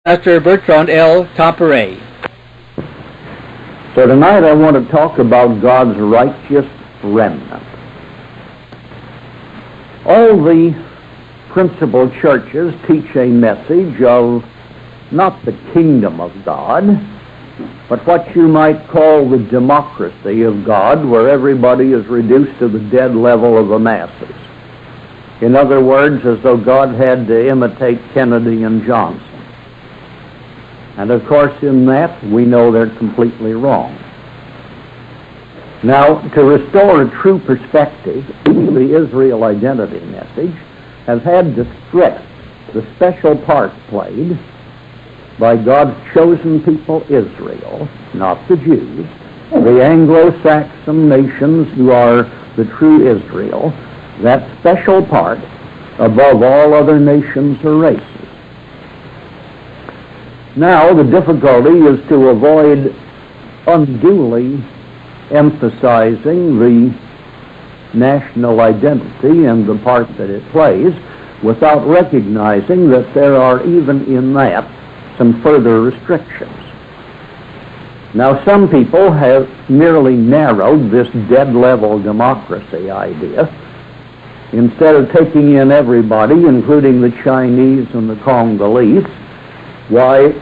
Pastor Bertrand L. Comparet. So tonight I want to talk about God's righteous remnant. All the principal churches teach a message of not the kingdom of God, but what you might call the democracy of God, where everybody is reduced to the dead level of the masses. In other words, as though God had to imitate Kennedy and Johnson. And of course, in that, we know they're completely wrong. Now, to restore a true perspective, the Israel identity message has had to stress the special part played by God's chosen people, Israel, not the Jews, the Anglo-Saxon nations who are the true Israel, that special part above all other nations or races. Now, the difficulty is to avoid unduly emphasizing the national identity and the part that it plays without recognizing that there are, even in that, some further restrictions. Now, some people have merely narrowed this dead-level democracy idea. Instead of taking in everybody, including the Chinese and the Congolese, why,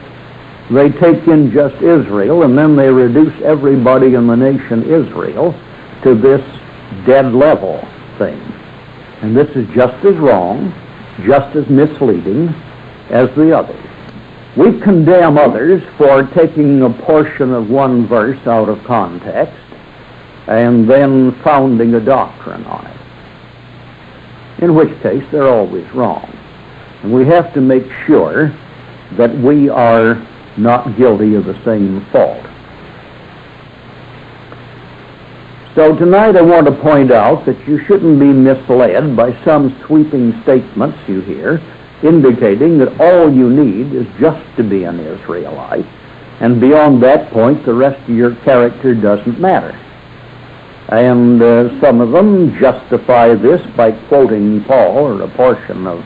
they take in just Israel, and then they reduce everybody in the nation Israel to this dead level thing. And this is just as wrong, just as misleading as the others. We condemn others for taking a portion of one verse out of context and then founding a doctrine on it, in which case they're always wrong. And we have to make sure that we are not guilty of the same fault. So tonight I want to point out that you shouldn't be misled by some sweeping statements you hear indicating that all you need is just to be an Israelite, and beyond that point the rest of your character doesn't matter. And some of them justify this by quoting Paul, or a portion of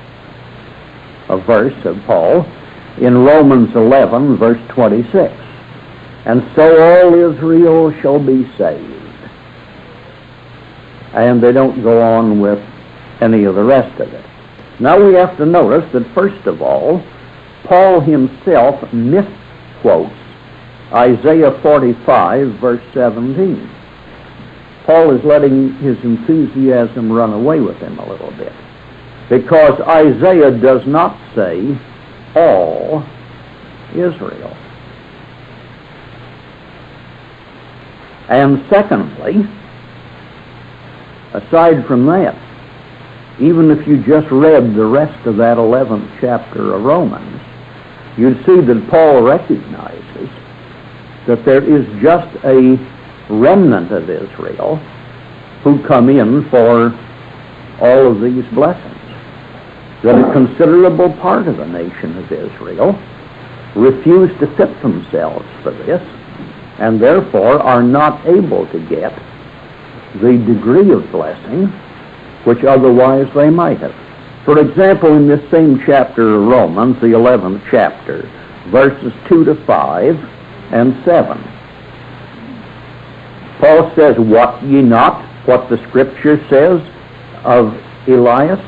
a verse of Paul, in Romans 11, verse 26. And so all Israel shall be saved. And they don't go on with any of the rest of it. Now we have to notice that, first of all, Paul himself misquotes Isaiah 45, verse 17. Paul is letting his enthusiasm run away with him a little bit, because Isaiah does not say all Israel. And secondly, aside from that, even if you just read the rest of that 11th chapter of Romans, you'd see that Paul recognizes that there is just a remnant of Israel who come in for all of these blessings. That a considerable part of the nation of Israel refuse to fit themselves for this, and therefore are not able to get the degree of blessing which otherwise they might have. For example, in this same chapter of Romans, the 11th chapter, verses 2 to 5 and 7, Paul says, "Wot ye not what the Scripture says of Elias?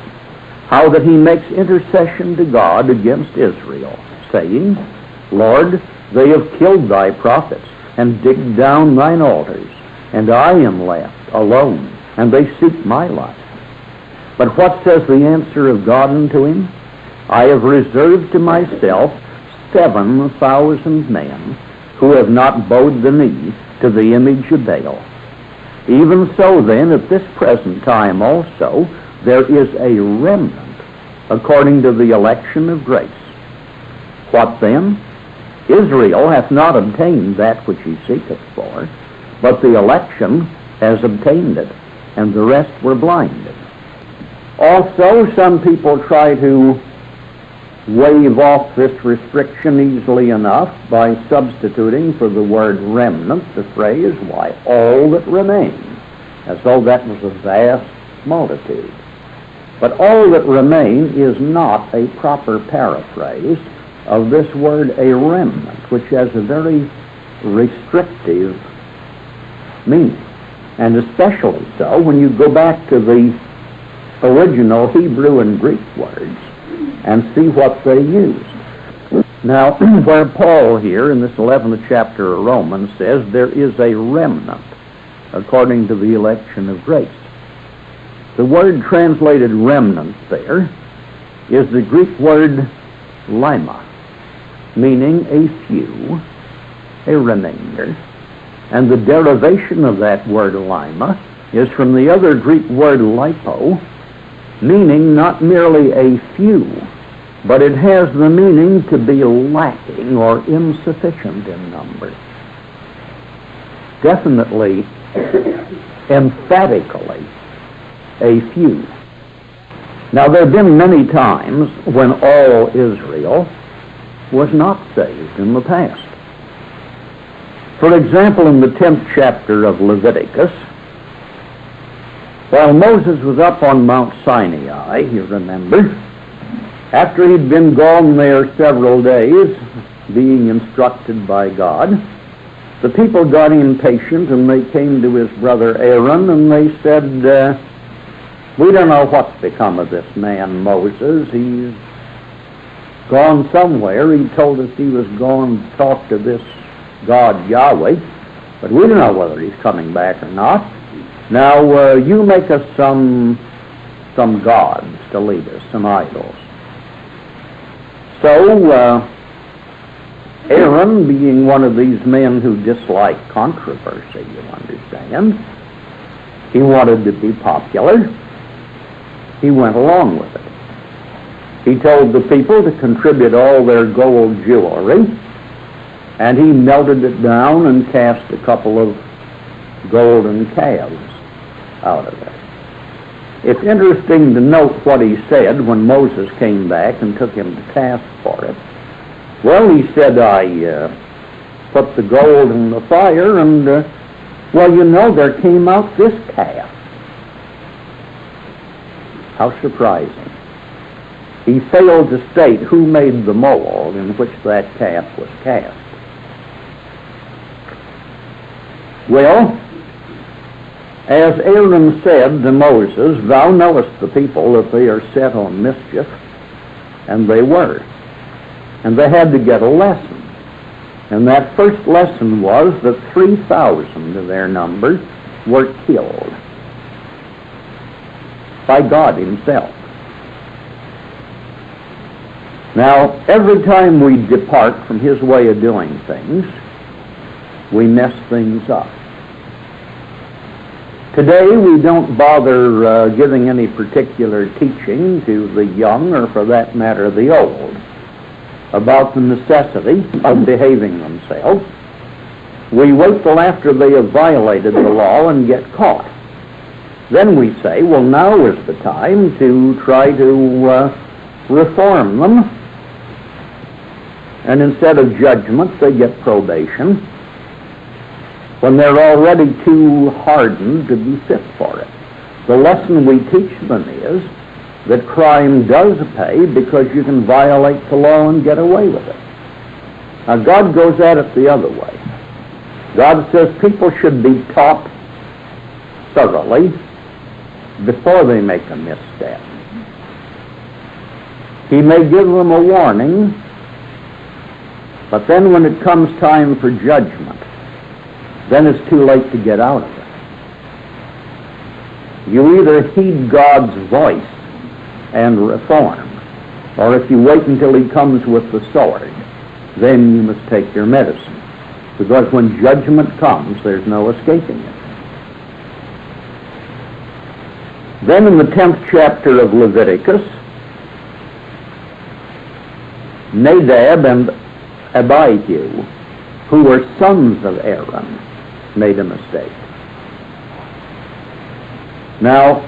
How that he makes intercession to God against Israel, saying, Lord, they have killed thy prophets, and digged down thine altars, and I am left alone, and they seek my life. But what says the answer of God unto him? I have reserved to myself 7,000 men, who have not bowed the knee to the image of Baal. Even so then, at this present time also, there is a remnant according to the election of grace. What then? Israel hath not obtained that which he seeketh for, but the election has obtained it, and the rest were blinded." Also, some people try to wave off this restriction easily enough by substituting for the word remnant the phrase, "why, all that remain," as though that was a vast multitude. But all that remain is not a proper paraphrase of this word a remnant, which has a very restrictive meaning. And especially so when you go back to the original Hebrew and Greek words and see what they used. Now, where Paul here in this 11th chapter of Romans says there is a remnant according to the election of grace, the word translated remnant there is the Greek word lima, meaning a few, a remainder. And the derivation of that word lima is from the other Greek word lipo, meaning not merely a few, but it has the meaning to be lacking or insufficient in number. Definitely, emphatically, a few. Now, there have been many times when all Israel was not saved in the past. For example, in the 10th chapter of Leviticus, while Moses was up on Mount Sinai, you remember, after he'd been gone there several days, being instructed by God, the people got impatient and they came to his brother Aaron and they said, we don't know what's become of this man Moses. He's gone somewhere. He told us he was going to talk to this God Yahweh, but we don't know whether he's coming back or not. Now, you make us some gods to lead us, some idols. So, Aaron, being one of these men who dislike controversy, you understand, he wanted to be popular. He went along with it. He told the people to contribute all their gold jewelry, and he melted it down and cast a couple of golden calves out of it. It's interesting to note what he said when Moses came back and took him to task for it. Well, he said, I put the gold in the fire, and, well, you know, there came out this calf. How surprising. He failed to state who made the mold in which that calf was cast. Well, as Aaron said to Moses, thou knowest the people that they are set on mischief, and they were. And they had to get a lesson. And that first lesson was that 3,000 of their number were killed by God himself. Now, every time we depart from his way of doing things, we mess things up. Today, we don't bother giving any particular teaching to the young, or for that matter, the old, about the necessity of behaving themselves. We wait till after they have violated the law and get caught. Then we say, well, now is the time to try to reform them. And instead of judgment, they get probation, when they're already too hardened to be fit for it. The lesson we teach them is that crime does pay because you can violate the law and get away with it. Now, God goes at it the other way. God says people should be taught thoroughly before they make a misstep. He may give them a warning, but then when it comes time for judgment, then it's too late to get out of it. You either heed God's voice and reform, or if you wait until he comes with the sword, then you must take your medicine. Because when judgment comes, there's no escaping it. Then in the 10th chapter of Leviticus, Nadab and Abihu, who were sons of Aaron, made a mistake. Now,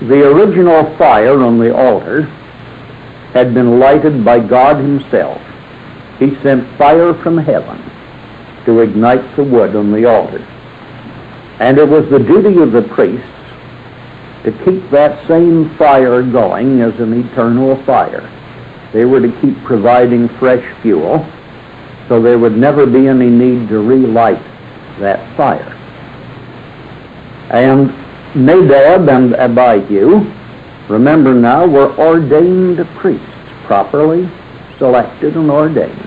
the original fire on the altar had been lighted by God himself. He sent fire from heaven to ignite the wood on the altar. And it was the duty of the priests to keep that same fire going as an eternal fire. They were to keep providing fresh fuel, so there would never be any need to relight that fire. And Nadab and Abihu, remember now, were ordained priests, properly selected and ordained.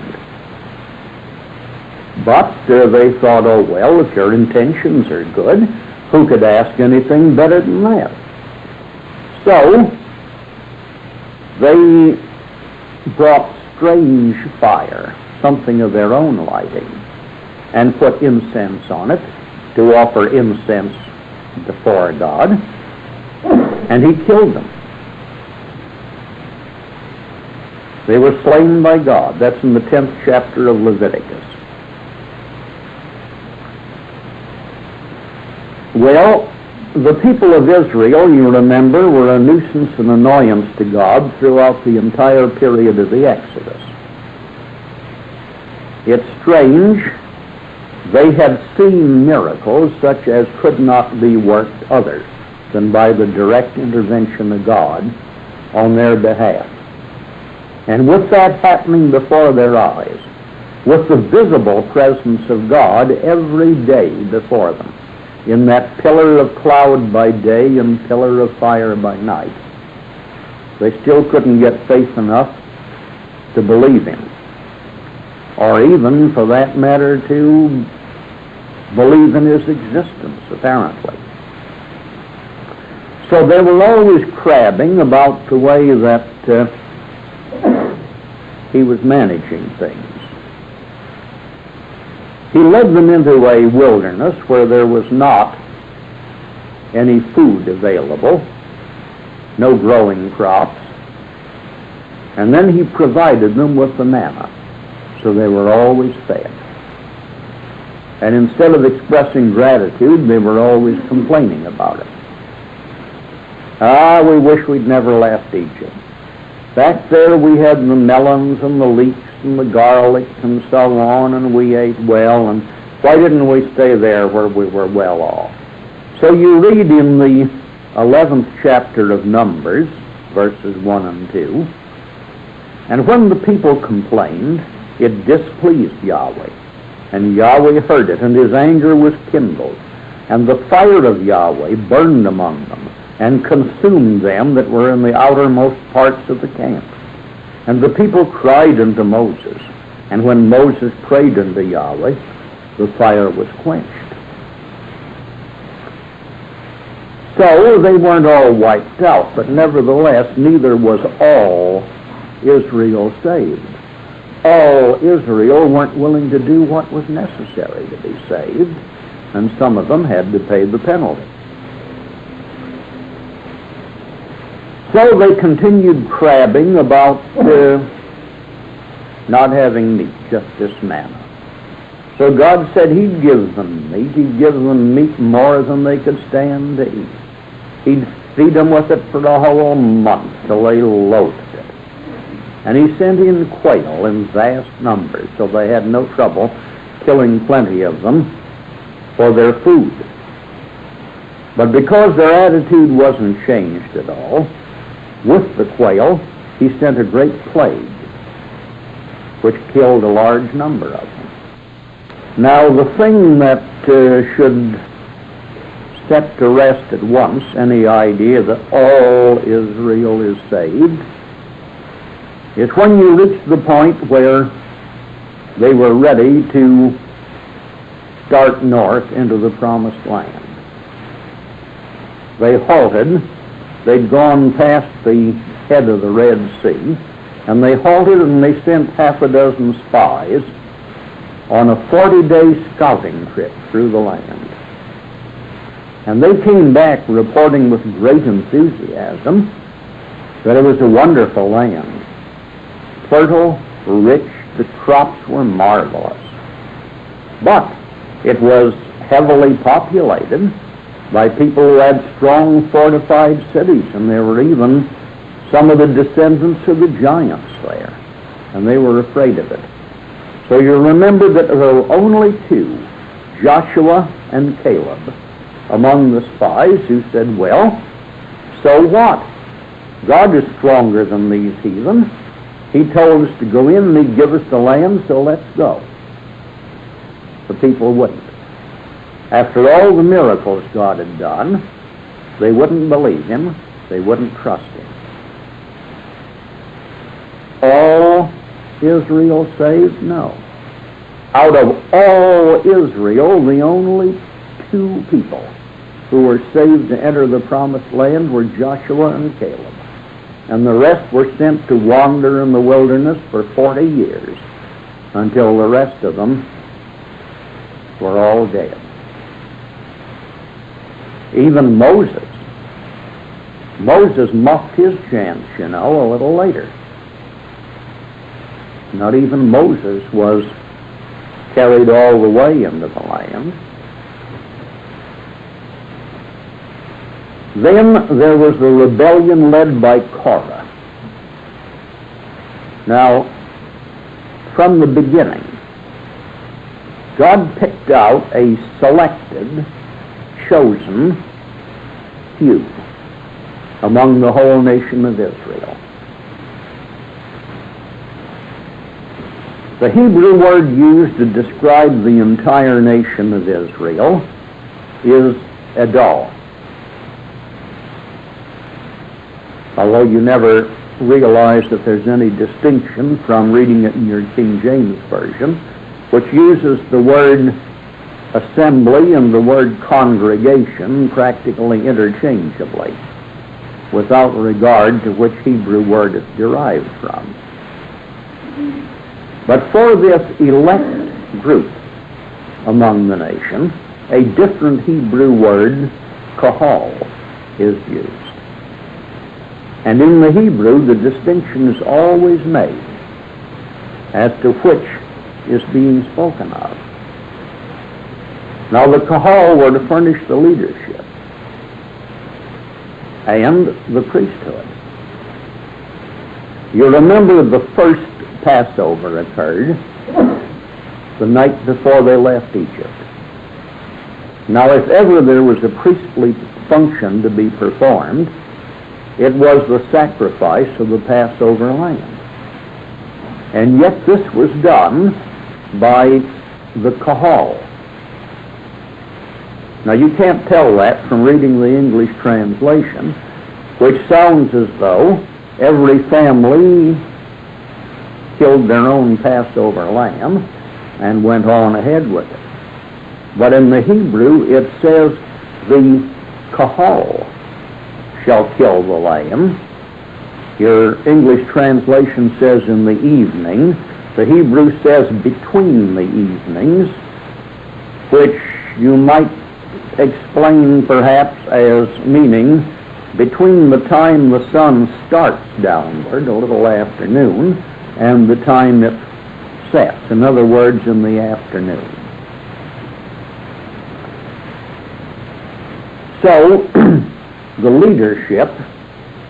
But they thought, oh well, if your intentions are good, who could ask anything better than that? So they brought strange fire, something of their own lighting, and put incense on it to offer incense before God, and he killed them. They were slain by God. That's in the 10th chapter of Leviticus. Well, the people of Israel, you remember, were a nuisance and annoyance to God throughout the entire period of the Exodus. It's strange, they had seen miracles such as could not be worked other than by the direct intervention of God on their behalf. And with that happening before their eyes, with the visible presence of God every day before them, in that pillar of cloud by day and pillar of fire by night, they still couldn't get faith enough to believe him, or even, for that matter, to believe in his existence, apparently. So they were always crabbing about the way that he was managing things. He led them into a wilderness where there was not any food available, no growing crops, and then he provided them with the manna, so they were always fed. And instead of expressing gratitude, they were always complaining about it. We wish we'd never left Egypt. Back there we had the melons and the leeks and the garlic and so on, and we ate well, and why didn't we stay there where we were well off? So you read in the 11th chapter of Numbers, verses 1 and 2, and when the people complained, it displeased Yahweh, and Yahweh heard it, and his anger was kindled, and the fire of Yahweh burned among them, and consumed them that were in the outermost parts of the camp. And the people cried unto Moses, and when Moses prayed unto Yahweh, the fire was quenched. So they weren't all wiped out, but nevertheless, neither was all Israel saved. All Israel weren't willing to do what was necessary to be saved, and some of them had to pay the penalty. So they continued crabbing about not having meat, just this manna. So God said he'd give them meat. He'd give them meat more than they could stand to eat. He'd feed them with it for the whole month till they loathed it. And he sent in quail in vast numbers, so they had no trouble killing plenty of them for their food. But because their attitude wasn't changed at all, with the quail, he sent a great plague, which killed a large number of them. Now, the thing that should set to rest at once any idea that all Israel is saved is when you reach the point where they were ready to start north into the promised land. They halted. They'd gone past the head of the Red Sea, and they halted and they sent half a dozen spies on a 40-day scouting trip through the land. And they came back reporting with great enthusiasm that it was a wonderful land. Fertile, rich, the crops were marvelous. But it was heavily populated by people who had strong fortified cities, and there were even some of the descendants of the giants there, and they were afraid of it. So you remember that there were only two, Joshua and Caleb, among the spies who said, well, so what? God is stronger than these heathen. He told us to go in and he'd give us the land, so let's go. The people wouldn't. After all the miracles God had done, they wouldn't believe him. They wouldn't trust him. All Israel saved? No. Out of all Israel, the only 2 people who were saved to enter the promised land were Joshua and Caleb. And the rest were sent to wander in the wilderness for 40 years until the rest of them were all dead. Even Moses muffed his chance, a little later. Not even Moses was carried all the way into the land. Then there was the rebellion led by Korah. Now, from the beginning, God picked out a selected, chosen few among the whole nation of Israel. The Hebrew word used to describe the entire nation of Israel is Edom. Although you never realize that there's any distinction from reading it in your King James Version, which uses the word assembly and the word congregation practically interchangeably, without regard to which Hebrew word it's derived from. But for this elect group among the nation, a different Hebrew word, kahal, is used. And in the Hebrew, the distinction is always made as to which is being spoken of. Now, the kahal were to furnish the leadership and the priesthood. You remember the first Passover occurred the night before they left Egypt. Now, if ever there was a priestly function to be performed, it was the sacrifice of the Passover lamb. And yet this was done by the kahal. Now, you can't tell that from reading the English translation, which sounds as though every family killed their own Passover lamb and went on ahead with it. But in the Hebrew, it says the kahal shall kill the lamb. Your English translation says in the evening. The Hebrew says between the evenings, which you might explain perhaps as meaning between the time the sun starts downward, a little afternoon, and the time it sets. In other words, in the afternoon. So, the leadership,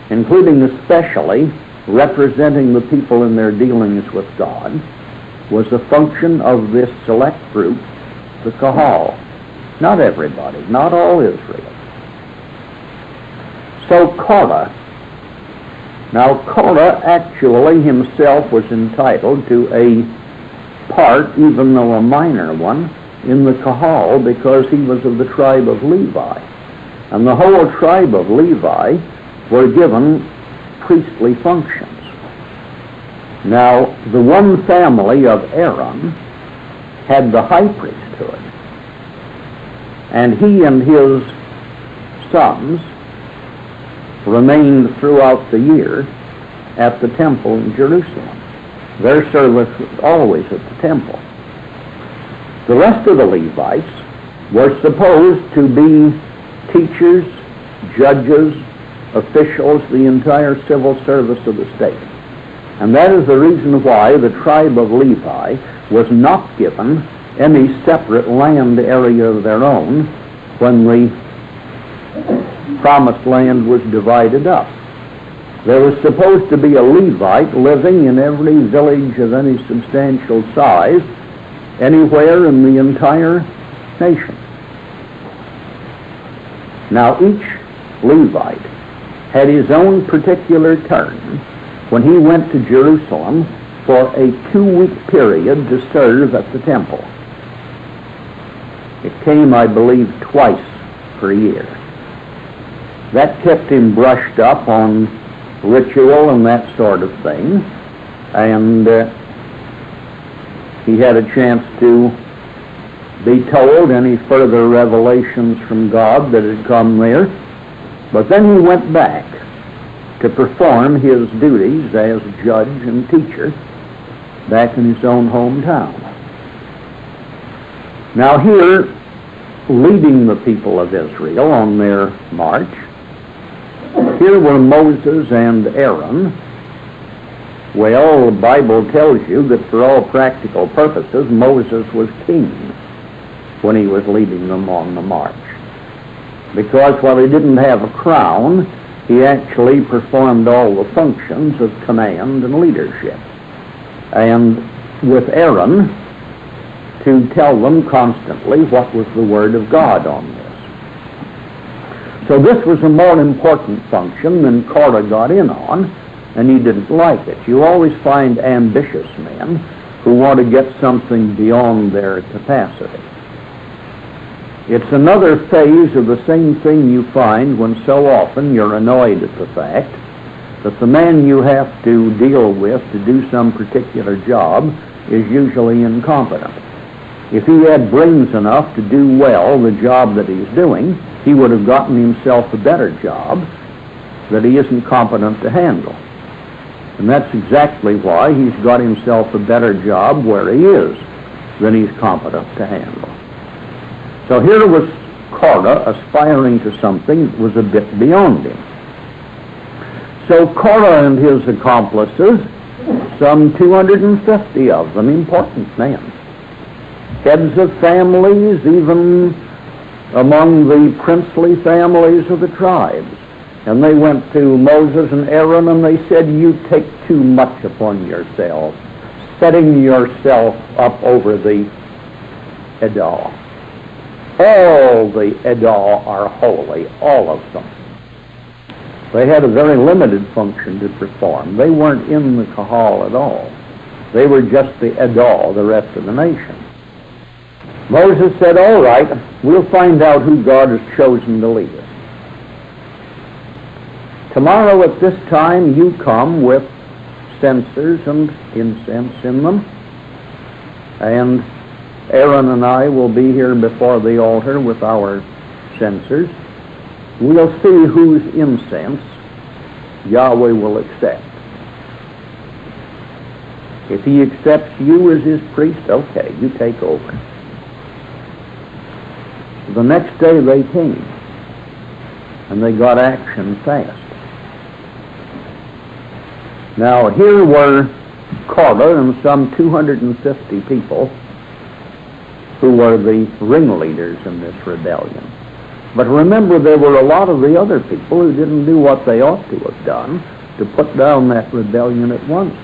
including especially representing the people in their dealings with God, was a function of this select group, the kahal. Not everybody, not all Israel. So Korah, now Korah actually himself was entitled to a part, even though a minor one, in the kahal because he was of the tribe of Levi. And the whole tribe of Levi were given priestly functions. Now, the one family of Aaron had the high priesthood, and he and his sons remained throughout the year at the temple in Jerusalem. Their service was always at the temple. The rest of the Levites were supposed to be teachers, judges, officials, the entire civil service of the state. And that is the reason why the tribe of Levi was not given any separate land area of their own when the promised land was divided up. There was supposed to be a Levite living in every village of any substantial size, anywhere in the entire nation. Now, each Levite had his own particular turn when he went to Jerusalem for a 2-week period to serve at the temple. It came, I believe, twice per year. That kept him brushed up on ritual and that sort of thing, and he had a chance to be told any further revelations from God that had come there. But then he went back to perform his duties as judge and teacher back in his own hometown. Now here, leading the people of Israel on their march, here were Moses and Aaron. Well, the Bible tells you that for all practical purposes, Moses was king when he was leading them on the march. Because while he didn't have a crown, he actually performed all the functions of command and leadership. And with Aaron, to tell them constantly what was the Word of God on this. So this was a more important function than Korah got in on, and he didn't like it. You always find ambitious men who want to get something beyond their capacity. It's another phase of the same thing you find when so often you're annoyed at the fact that the man you have to deal with to do some particular job is usually incompetent. If he had brains enough to do well the job that he's doing, he would have gotten himself a better job that he isn't competent to handle. And that's exactly why he's got himself a better job where he is than he's competent to handle. So here was Korah aspiring to something that was a bit beyond him. So Korah and his accomplices, some 250 of them, important men, heads of families, even among the princely families of the tribes. And they went to Moses and Aaron and they said, "You take too much upon yourself, setting yourself up over the Edah. All the Edah are holy, all of them." They had a very limited function to perform. They weren't in the Kahal at all. They were just the Edah, the rest of the nation. Moses said, "All right, we'll find out who God has chosen to lead us. Tomorrow at this time you come with censers and incense in them, and Aaron and I will be here before the altar with our censers. We'll see whose incense Yahweh will accept. If he accepts you as his priest, okay, you take over." The next day they came, and they got action fast. Now here were Korah and some 250 people who were the ringleaders in this rebellion. But remember, there were a lot of the other people who didn't do what they ought to have done to put down that rebellion at once.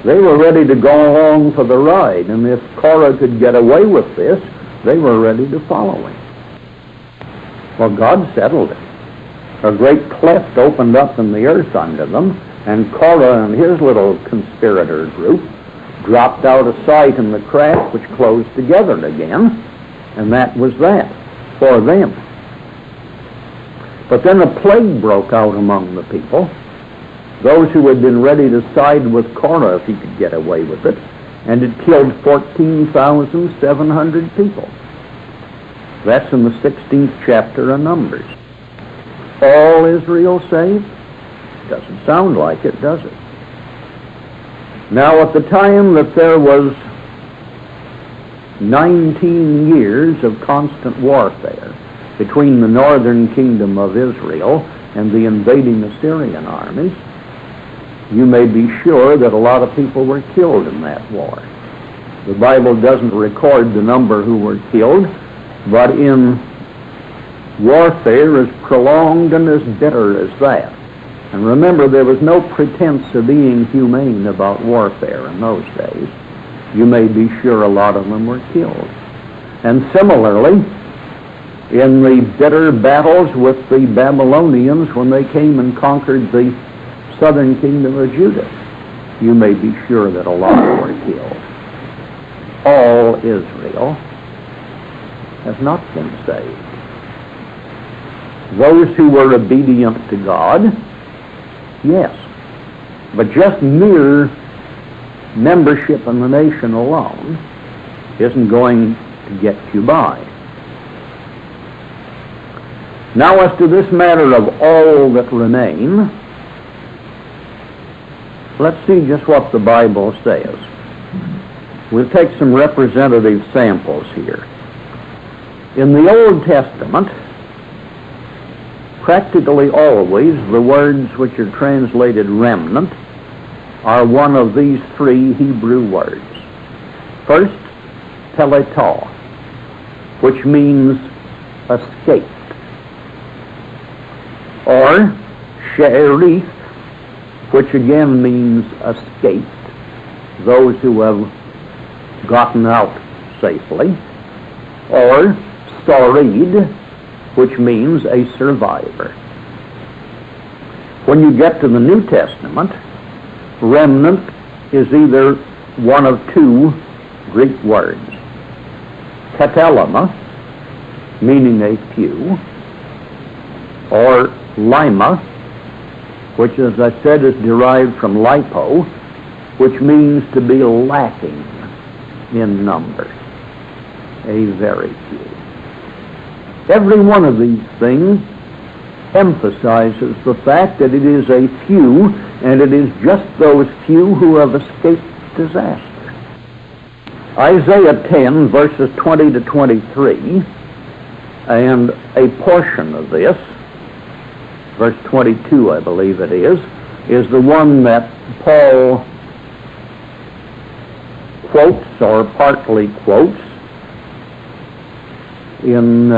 They were ready to go along for the ride, and if Korah could get away with this, they were ready to follow him. Well, God settled it. A great cleft opened up in the earth under them, and Korah and his little conspirator group dropped out of sight in the crack, which closed together again, and that was that for them. But then a plague broke out among the people, those who had been ready to side with Korah if he could get away with it, and it killed 14,700 people. That's in the 16th chapter of Numbers. All Israel saved? Doesn't sound like it, does it? Now, at the time that there was 19 years of constant warfare between the northern kingdom of Israel and the invading Assyrian armies, you may be sure that a lot of people were killed in that war. The Bible doesn't record the number who were killed, but in warfare as prolonged and as bitter as that. And remember, there was no pretense of being humane about warfare in those days. You may be sure a lot of them were killed. And similarly, in the bitter battles with the Babylonians when they came and conquered the southern kingdom of Judah, you may be sure that a lot were killed. All Israel has not been saved. Those who were obedient to God, yes. But just mere membership in the nation alone isn't going to get you by. Now, as to this matter of all that remain, let's see just what the Bible says. We'll take some representative samples here. In the Old Testament, practically always the words which are translated remnant are one of these three Hebrew words. First, teletah, which means escaped, or she'erith, which again means escaped, those who have gotten out safely, or sarid, which means a survivor. When you get to the New Testament, remnant is either one of two Greek words. Katelema, meaning a few, or lima, which, as I said, is derived from lipo, which means to be lacking in number, a very few. Every one of these things emphasizes the fact that it is a few, and it is just those few who have escaped disaster. Isaiah 10, verses 20 to 23, and a portion of this, verse 22, I believe it is the one that Paul quotes or partly quotes in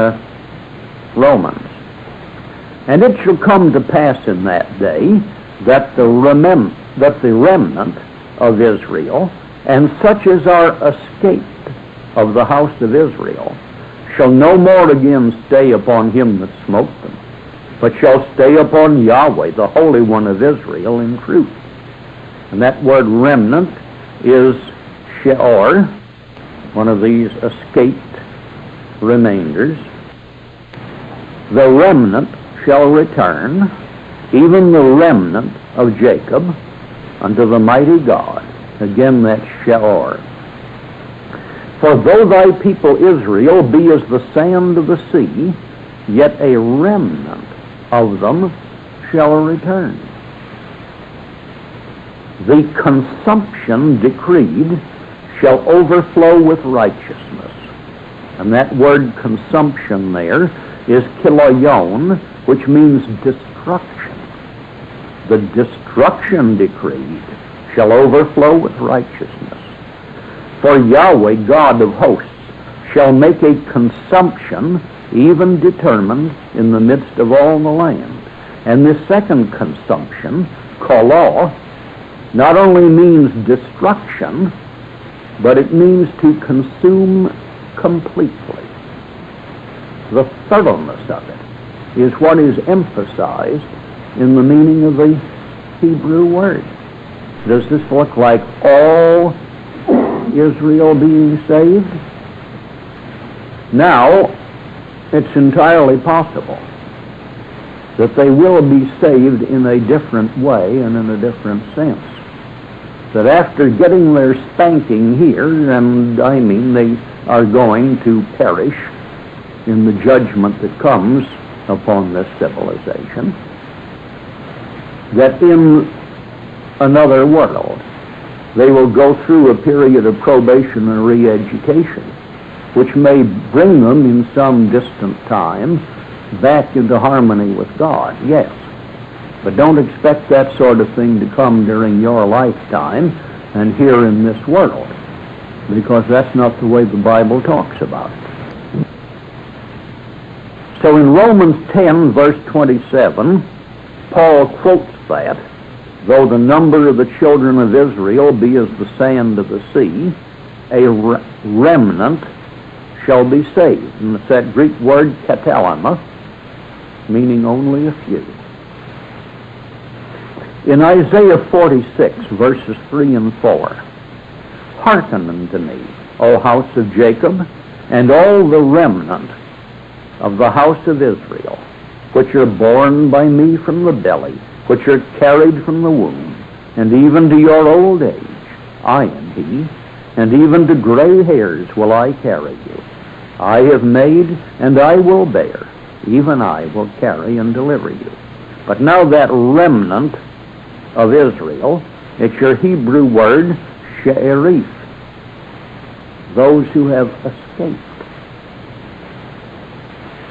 Romans. And it shall come to pass in that day that the remnant of Israel, and such as are escaped of the house of Israel, shall no more again stay upon him that smote them, but shall stay upon Yahweh, the Holy One of Israel, in truth. And that word remnant is she'or, one of these escaped remainders. The remnant shall return, even the remnant of Jacob, unto the mighty God. Again, that's she'or. For though thy people Israel be as the sand of the sea, yet a remnant of them shall return. The consumption decreed shall overflow with righteousness. And that word consumption there is kiloyon, which means destruction. The destruction decreed shall overflow with righteousness. For Yahweh, God of hosts, shall make a consumption even determined in the midst of all the land. And this second consumption, koloh, not only means destruction, but it means to consume completely. The thoroughness of it is what is emphasized in the meaning of the Hebrew word. Does this look like all Israel being saved? Now, it's entirely possible that they will be saved in a different way and in a different sense. That after getting their spanking here, and I mean they are going to perish in the judgment that comes upon this civilization, that in another world they will go through a period of probation and re-education, which may bring them in some distant time back into harmony with God, yes. But don't expect that sort of thing to come during your lifetime and here in this world, because that's not the way the Bible talks about it. So in Romans 10, verse 27, Paul quotes that, though the number of the children of Israel be as the sand of the sea, a remnant shall be saved. And it's that Greek word katalama, meaning only a few. In Isaiah 46, verses 3 and 4, hearken unto me, O house of Jacob, and all the remnant of the house of Israel, which are born by me from the belly, which are carried from the womb, and even to your old age, I am he, and even to gray hairs will I carry you. I have made, and I will bear, even I will carry and deliver you. But now that remnant of Israel, it's your Hebrew word, she'erith, those who have escaped.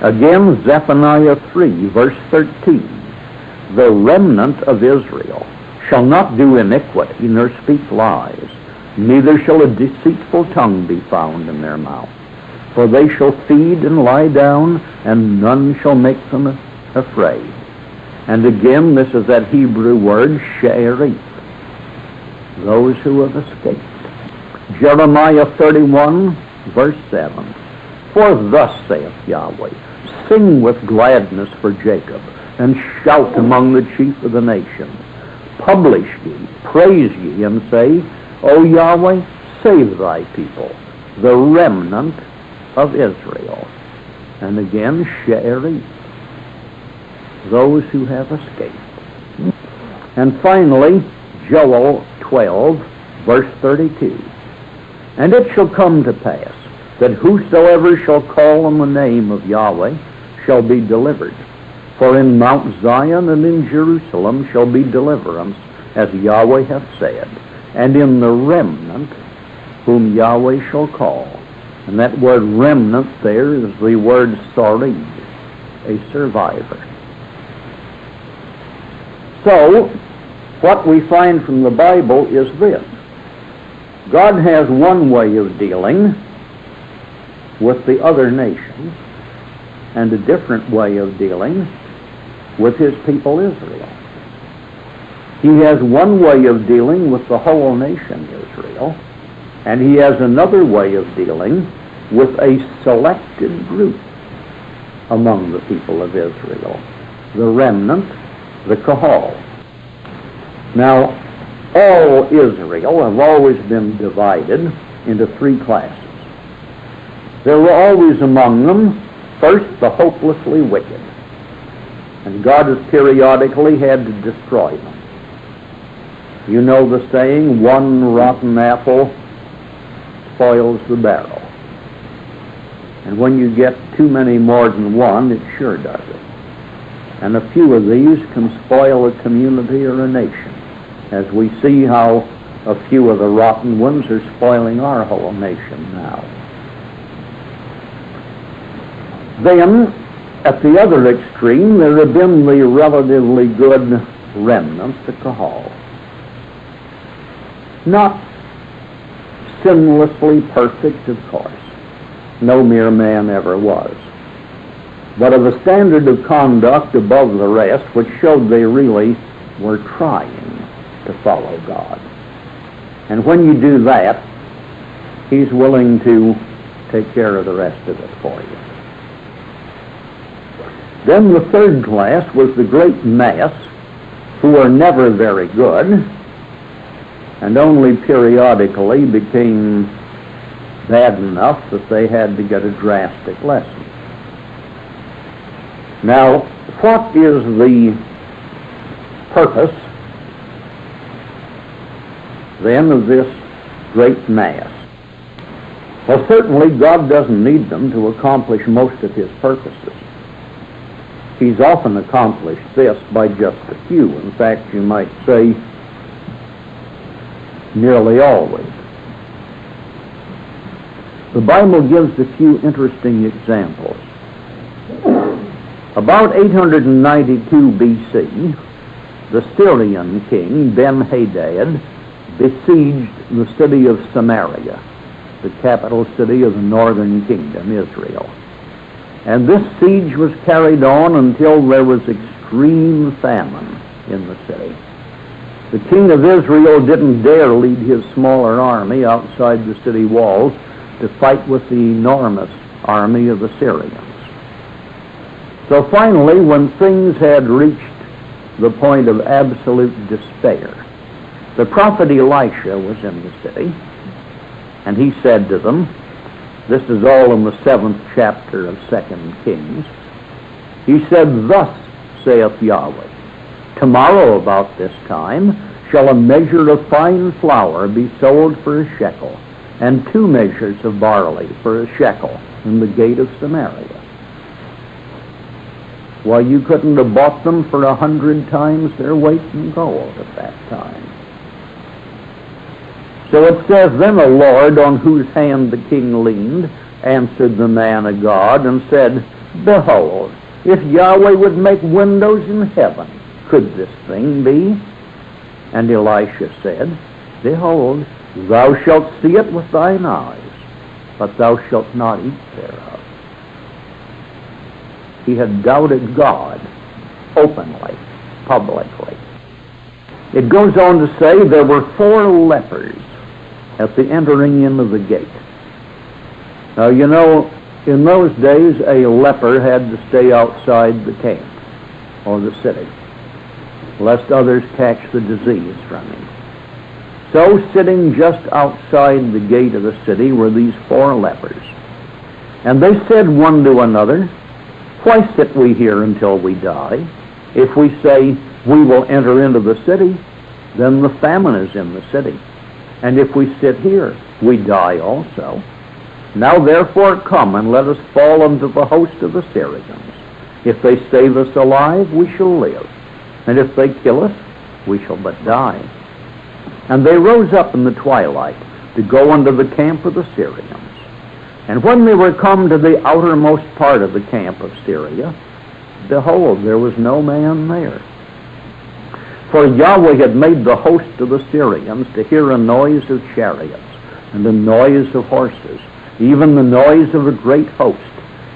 Again, Zephaniah 3, verse 13, the remnant of Israel shall not do iniquity, nor speak lies, neither shall a deceitful tongue be found in their mouth. For they shall feed and lie down, and none shall make them afraid. And again, this is that Hebrew word, she'erith, those who have escaped. Jeremiah 31, verse 7, for thus saith Yahweh, sing with gladness for Jacob, and shout among the chief of the nations. Publish ye, praise ye, and say, O Yahweh, save thy people, the remnant of Israel. And again, she'erith, those who have escaped. And finally, Joel 12, verse 32. And it shall come to pass that whosoever shall call on the name of Yahweh shall be delivered. For in Mount Zion and in Jerusalem shall be deliverance, as Yahweh hath said, and in the remnant whom Yahweh shall call. And that word remnant there is the word sarid, a survivor. So, what we find from the Bible is this. God has one way of dealing with the other nations and a different way of dealing with his people Israel. He has one way of dealing with the whole nation Israel, and he has another way of dealing with a selected group among the people of Israel, the remnant, the kahal. Now, all Israel have always been divided into three classes. There were always among them, first, the hopelessly wicked, and God has periodically had to destroy them. You know the saying, one rotten apple spoils the barrel. And when you get too many more than one, it sure does it. And a few of these can spoil a community or a nation, as we see how a few of the rotten ones are spoiling our whole nation now. Then, at the other extreme, there have been the relatively good remnant, the kahal. Not sinlessly perfect, of course. No mere man ever was. But of a standard of conduct above the rest, which showed they really were trying to follow God. And when you do that, he's willing to take care of the rest of it for you. Then the third class was the great mass, who were never very good, and only periodically became bad enough that they had to get a drastic lesson. Now, what is the purpose, then, of this great mass? Well, certainly God doesn't need them to accomplish most of his purposes. He's often accomplished this by just a few. In fact, you might say nearly always. The Bible gives a few interesting examples. About 892 B.C., the Syrian king, Ben-Hadad, besieged the city of Samaria, the capital city of the northern kingdom, Israel. And this siege was carried on until there was extreme famine in the city. The king of Israel didn't dare lead his smaller army outside the city walls to fight with the enormous army of the Syrians. So finally, when things had reached the point of absolute despair. The prophet Elisha was in the city, and he said to them, this is all in the 7th chapter of 2 Kings, he said, thus saith Yahweh, tomorrow about this time shall a measure of fine flour be sold for a shekel, and 2 measures of barley for a shekel in the gate of Samaria. Well, you couldn't have bought them for 100 times their weight in gold at that time. So it says, then the Lord, on whose hand the king leaned, answered the man of God and said, behold, if Yahweh would make windows in heaven, could this thing be? And Elisha said, behold, thou shalt see it with thine eyes, but thou shalt not eat thereof. He had doubted God openly, publicly. It goes on to say there were 4 lepers at the entering in of the gate. Now, you know, in those days, a leper had to stay outside the camp or the city, lest others catch the disease from him. So, sitting just outside the gate of the city were these 4 lepers. And they said one to another, why sit we here until we die? If we say, we will enter into the city, then the famine is in the city. And if we sit here, we die also. Now therefore come, and let us fall unto the host of the Syrians. If they save us alive, we shall live. And if they kill us, we shall but die. And they rose up in the twilight to go unto the camp of the Syrians. And when they were come to the outermost part of the camp of Syria, behold, there was no man there. For Yahweh had made the host of the Syrians to hear a noise of chariots, and a noise of horses, even the noise of a great host.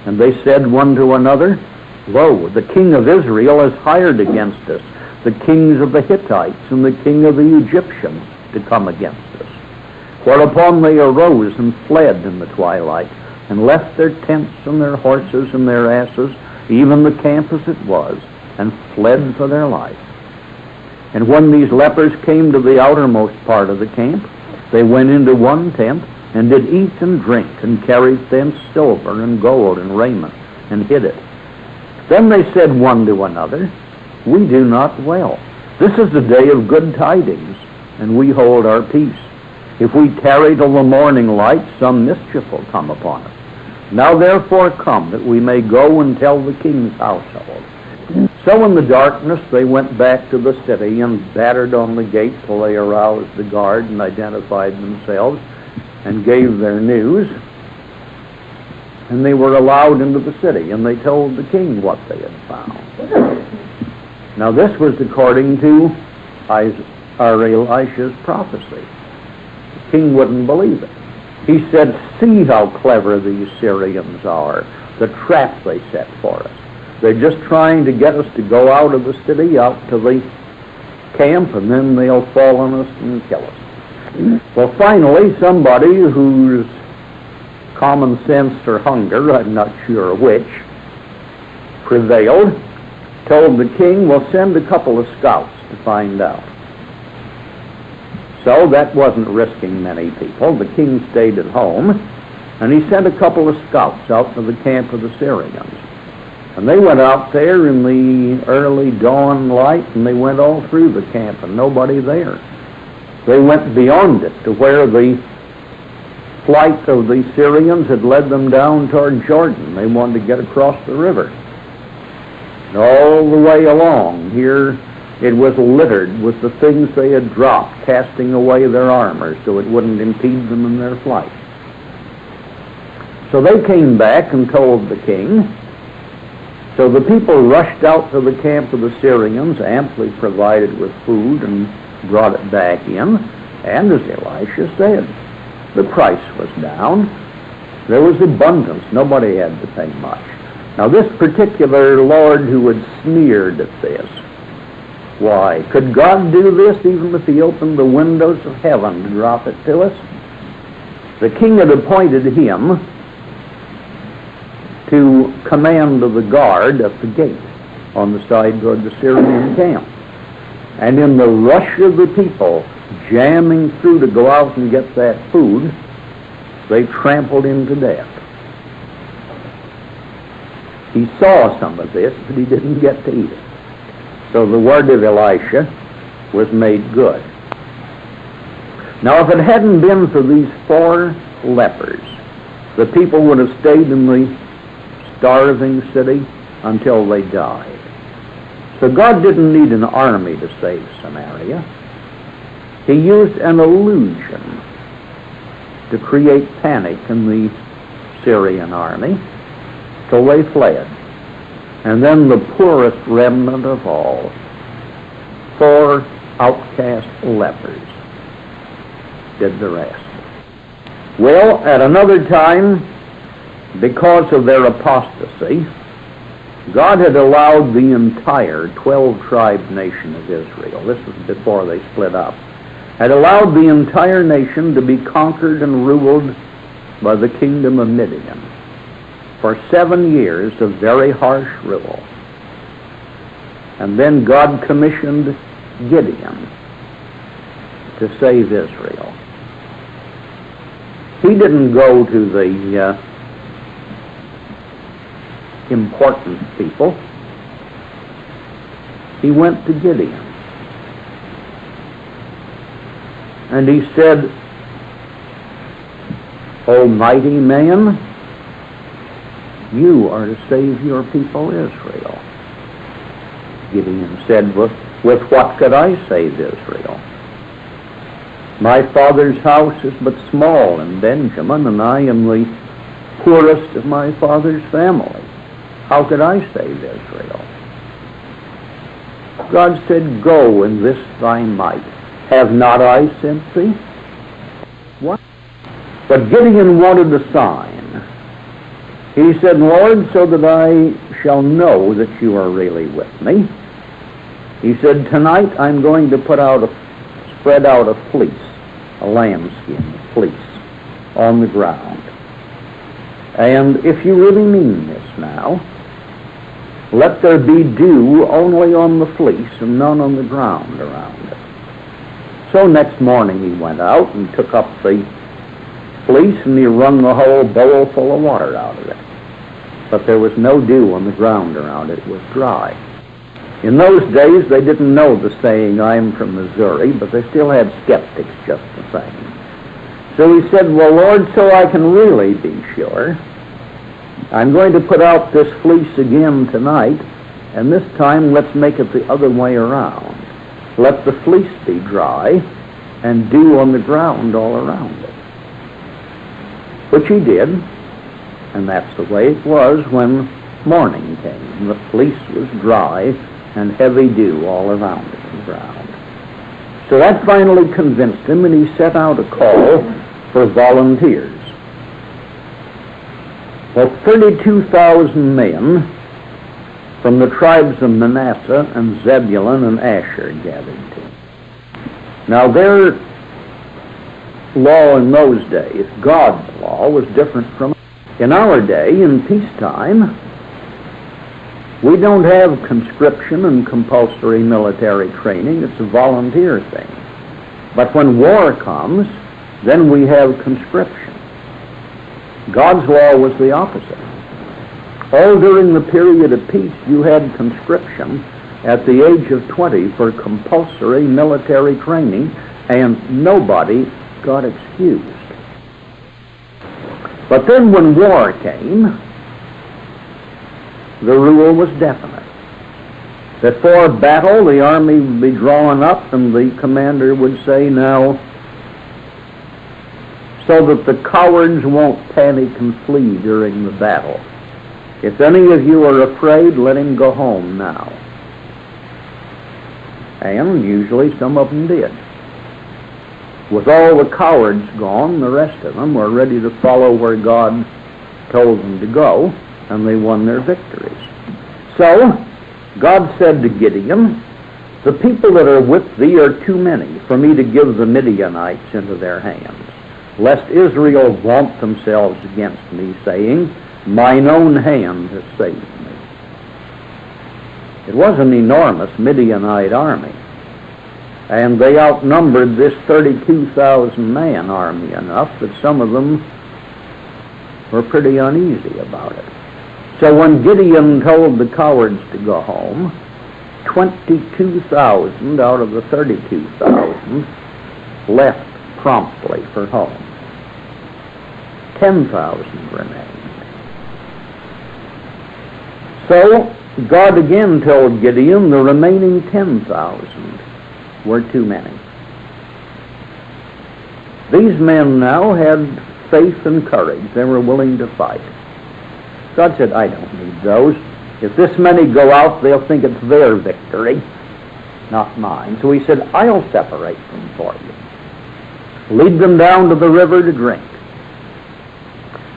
And they said one to another, lo, the king of Israel is hired against us, the kings of the Hittites and the king of the Egyptians, to come against us. Whereupon they arose and fled in the twilight, and left their tents and their horses and their asses, even the camp as it was, and fled for their life. And when these lepers came to the outermost part of the camp, they went into one tent, and did eat and drink, and carried thence silver and gold and raiment, and hid it. Then they said one to another, we do not well. This is the day of good tidings, and we hold our peace. If we tarry till the morning light, some mischief will come upon us. Now therefore come, that we may go and tell the king's household. So in the darkness they went back to the city and battered on the gate till they aroused the guard and identified themselves and gave their news. And they were allowed into the city, and they told the king what they had found. Now this was according to Elisha's prophecy. The king wouldn't believe it. He said, see how clever these Syrians are, the trap they set for us. They're just trying to get us to go out of the city, out to the camp, and then they'll fall on us and kill us. Well, finally, somebody whose common sense or hunger, I'm not sure which, prevailed, told the king, well, send a couple of scouts to find out. So that wasn't risking many people. The king stayed at home, and he sent a couple of scouts out to the camp of the Syrians. And they went out there in the early dawn light, and they went all through the camp, and nobody there. They went beyond it to where the flight of the Syrians had led them down toward Jordan. They wanted to get across the river. And all the way along here, it was littered with the things they had dropped, casting away their armor so it wouldn't impede them in their flight. So they came back and told the king. So the people rushed out to the camp of the Syrians, amply provided with food, and brought it back in. And as Elisha said, the price was down. There was abundance. Nobody had to pay much. Now this particular lord who had sneered at this, why, could God do this even if he opened the windows of heaven to drop it to us? The king had appointed him to command of the guard at the gate. on the side toward the Syrian camp. And in the rush of the people jamming through to go out and get that food, they trampled him to death. He saw some of this, but he didn't get to eat it. So the word of Elisha was made good. Now, if it hadn't been for these 4 lepers, the people would have stayed in the starving city until they died. So God didn't need an army to save Samaria. He used an illusion to create panic in the Syrian army till they fled. And then the poorest remnant of all, 4 outcast lepers, did the rest. Well, at another time, because of their apostasy, God had allowed the entire 12-tribe nation of Israel, this was before they split up, had allowed the entire nation to be conquered and ruled by the kingdom of Midian for 7 years of very harsh rule. And then God commissioned Gideon to save Israel. He didn't go to the important people. He went to Gideon. And he said, "O mighty man, you are to save your people Israel." Gideon said, with what could I save Israel? My father's house is but small in Benjamin, and I am the poorest of my father's family. How could I save Israel? God said, "Go in this thy might. Have not I sent thee?" What? But Gideon wanted a sign. He said, "Lord, so that I shall know that you are really with me." He said, "Tonight I'm going to spread out a fleece, a lambskin fleece, on the ground. And if you really mean this now, let there be dew only on the fleece and none on the ground around it." So next morning he went out and took up the fleece and he wrung the whole bowl full of water out of it. But there was no dew on the ground around it. It was dry. In those days, they didn't know the saying, "I'm from Missouri," but they still had skeptics just the same. So he said, "Well, Lord, so I can really be sure, I'm going to put out this fleece again tonight, and this time let's make it the other way around. Let the fleece be dry and dew on the ground all around it." Which he did, and that's the way it was when morning came. The fleece was dry and heavy dew all around it on the ground. So that finally convinced him, and he set out a call for volunteers. Well, 32,000 men from the tribes of Manasseh and Zebulun and Asher gathered to him. Now their law in those days, God's law, was different from in our day. In peacetime, we don't have conscription and compulsory military training. It's a volunteer thing. But when war comes, then we have conscription. God's law was the opposite. All during the period of peace, you had conscription at the age of 20 for compulsory military training, and nobody got excused. But then when war came, the rule was definite. Before battle, the army would be drawn up, and the commander would say, "Now, so that the cowards won't panic and flee during the battle, if any of you are afraid, let him go home now." And usually some of them did. With all the cowards gone, the rest of them were ready to follow where God told them to go, and they won their victories. So God said to Gideon, "The people that are with thee are too many for me to give the Midianites into their hands, lest Israel vaunt themselves against me, saying, Mine own hand has saved me." It was an enormous Midianite army, and they outnumbered this 32,000-man army enough that some of them were pretty uneasy about it. So when Gideon told the cowards to go home, 22,000 out of the 32,000 left promptly for home. 10,000 remained. So God again told Gideon the remaining 10,000 were too many. These men now had faith and courage. They were willing to fight. God said, I don't need those. If this many go out, they'll think it's their victory, not mine. So he said, I'll separate them for you. Lead them down to the river to drink.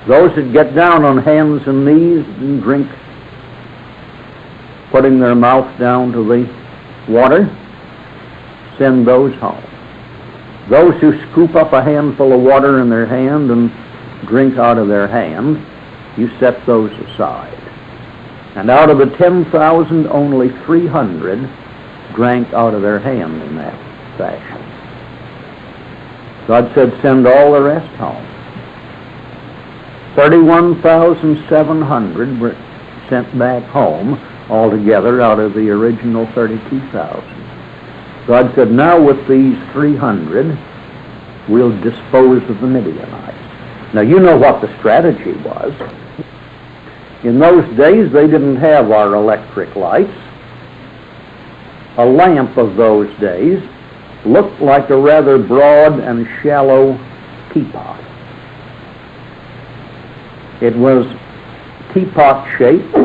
Those that get down on hands and knees and drink, putting their mouth down to the water, send those home. Those who scoop up a handful of water in their hand and drink out of their hand, you set those aside. And out of the 10,000, only 300 drank out of their hand in that fashion. God said, send all the rest home. 31,700 were sent back home altogether out of the original 32,000. God said, now with these 300, we'll dispose of the Midianites. Now you know what the strategy was. In those days, they didn't have our electric lights. A lamp of those days looked like a rather broad and shallow teapot. It was teapot-shaped.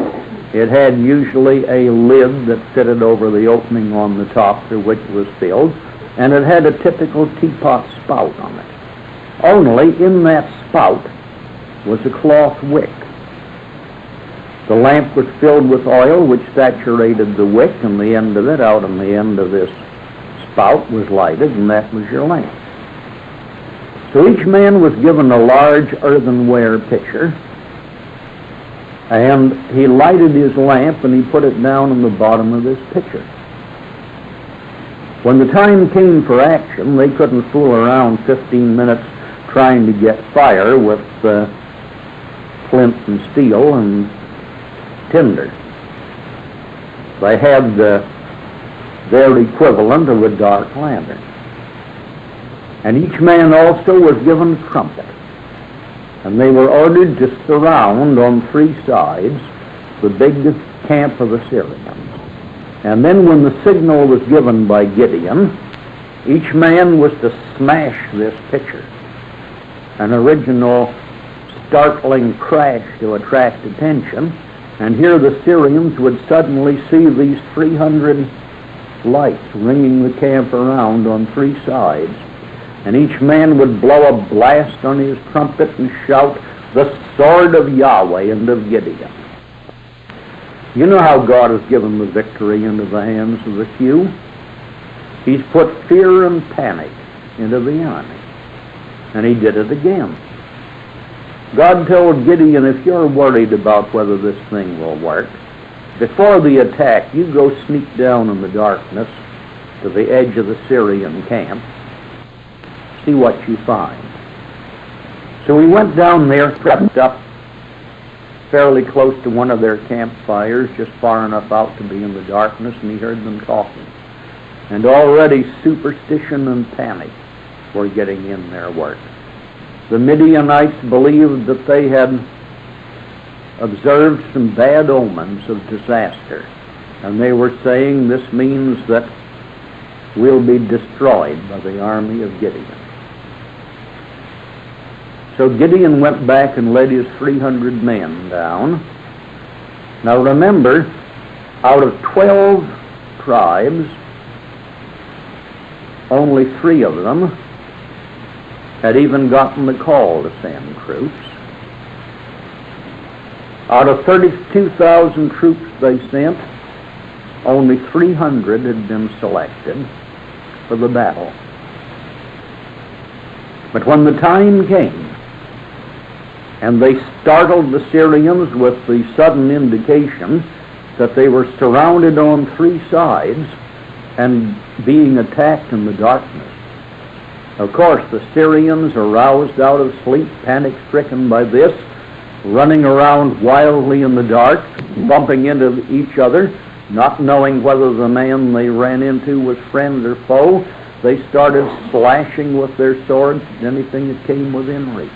It had usually a lid that fitted over the opening on the top through which it was filled, and it had a typical teapot spout on it. Only in that spout was a cloth wick. The lamp was filled with oil which saturated the wick, and the end of it, out on the end of this spout, was lighted, and that was your lamp. So each man was given a large earthenware pitcher, and he lighted his lamp and he put it down in the bottom of this pitcher. When the time came for action, they couldn't fool around 15 minutes trying to get fire with flint and steel and tinder. They had their equivalent of a dark lantern. And each man also was given a trumpet. And they were ordered to surround on three sides the big camp of the Syrians. And then when the signal was given by Gideon, each man was to smash this pitcher. An original startling crash to attract attention, and here the Syrians would suddenly see these 300 lights ringing the camp around on three sides, and each man would blow a blast on his trumpet and shout, the sword of Yahweh and of Gideon. You know how God has given the victory into the hands of the few? He's put fear and panic into the enemy. And he did it again. God told Gideon, if you're worried about whether this thing will work, before the attack, you go sneak down in the darkness to the edge of the Syrian camp. See what you find. So he went down there, crept up fairly close to one of their campfires, just far enough out to be in the darkness, and he heard them talking. And already superstition and panic were getting in their work. The Midianites believed that they had observed some bad omens of disaster, and they were saying this means that we'll be destroyed by the army of Gideon. So Gideon went back and led his 300 men down. Now remember, out of 12 tribes, only 3 of them had even gotten the call to send troops. Out of 32,000 troops they sent, only 300 had been selected for the battle. But when the time came, and they startled the Syrians with the sudden indication that they were surrounded on three sides and being attacked in the darkness. Of course, the Syrians, aroused out of sleep, panic-stricken by this, running around wildly in the dark, bumping into each other, not knowing whether the man they ran into was friend or foe, they started slashing with their swords anything that came within reach.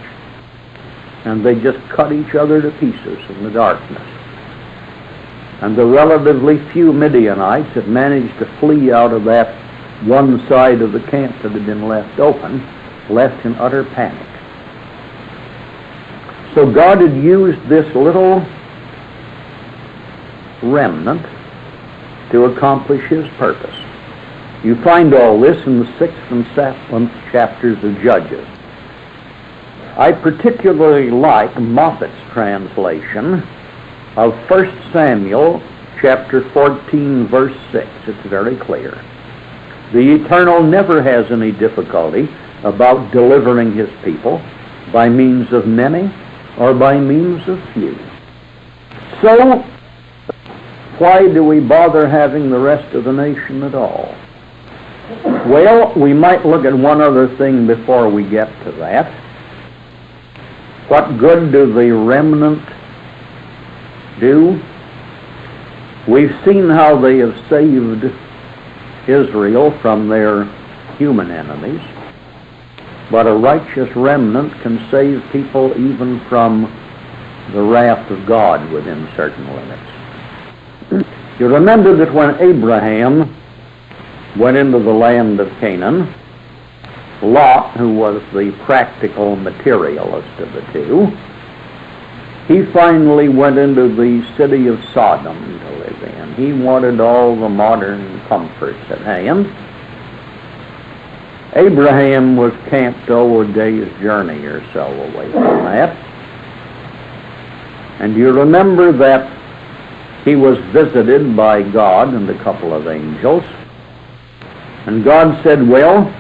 And they just cut each other to pieces in the darkness. And the relatively few Midianites had managed to flee out of that one side of the camp that had been left open, left in utter panic. So God had used this little remnant to accomplish his purpose. You find all this in the 6th and 7th chapters of Judges. I particularly like Moffat's translation of 1 Samuel chapter 14, verse 6. It's very clear. The Eternal never has any difficulty about delivering his people by means of many or by means of few. So, why do we bother having the rest of the nation at all? Well, we might look at one other thing before we get to that. What good do the remnant do? We've seen how they have saved Israel from their human enemies, but a righteous remnant can save people even from the wrath of God within certain limits. You remember that when Abraham went into the land of Canaan, Lot, who was the practical materialist of the two, he finally went into the city of Sodom to live in. He wanted all the modern comforts at hand. Abraham was camped a day's journey or so away from that. And you remember that he was visited by God and a couple of angels. And God said, well,